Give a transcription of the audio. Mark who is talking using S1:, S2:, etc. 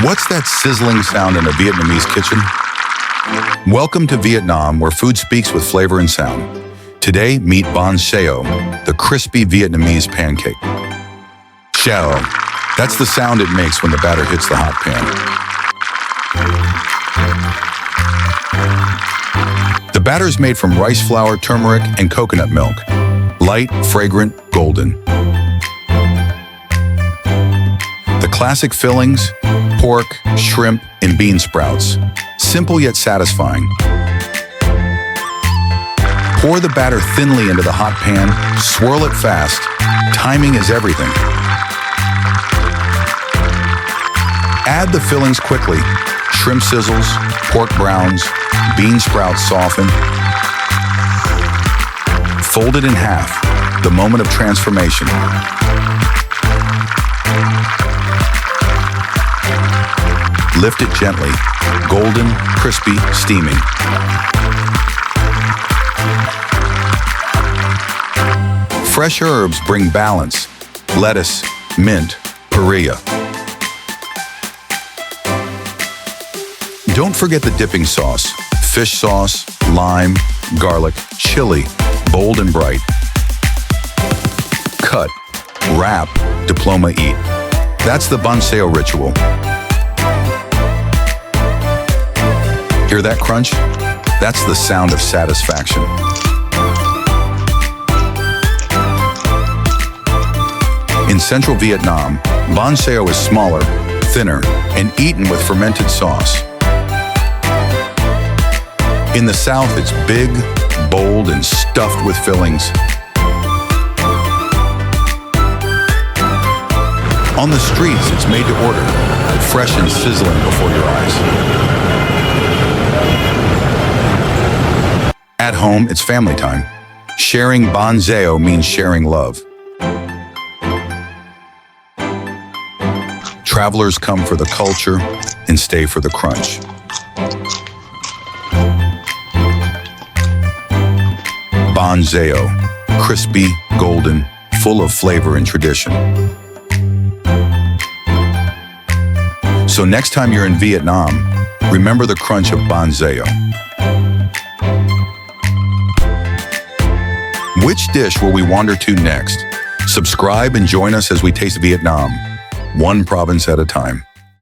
S1: What's that sizzling sound in a Vietnamese kitchen? Welcome to Vietnam, where food speaks with flavor and sound. Today, meet Bánh Xèo, the crispy Vietnamese pancake. Xèo, that's the sound it makes when the batter hits the hot pan. The batter is made from rice flour, turmeric, and coconut milk. Light, fragrant, golden. The classic fillings: pork, shrimp, and bean sprouts. Simple yet satisfying. Pour the batter thinly into the hot pan, swirl it fast. Timing is everything. Add the fillings quickly. Shrimp sizzles, pork browns, bean sprouts soften. Fold it in half, the moment of transformation. Lift it gently, golden, crispy, steaming. Fresh herbs bring balance: lettuce, mint, perilla. Don't forget the dipping sauce: fish sauce, lime, garlic, chili, bold and bright. Cut, wrap, diploma, eat. That's the Bánh Xèo ritual. Hear that crunch? That's the sound of satisfaction. In central Vietnam, Bánh Xèo is smaller, thinner, and eaten with fermented sauce. In the south, it's big, bold, and stuffed with fillings. On the streets, it's made to order, fresh and sizzling before your eyes. At home, it's family time. Sharing Bánh Xèo means sharing love. Travelers come for the culture and stay for the crunch. Bánh Xèo, crispy, golden, full of flavor and tradition. So next time you're in Vietnam, remember the crunch of Bánh Xèo. Which dish will we wander to next? Subscribe and join us as we taste Vietnam, one province at a time.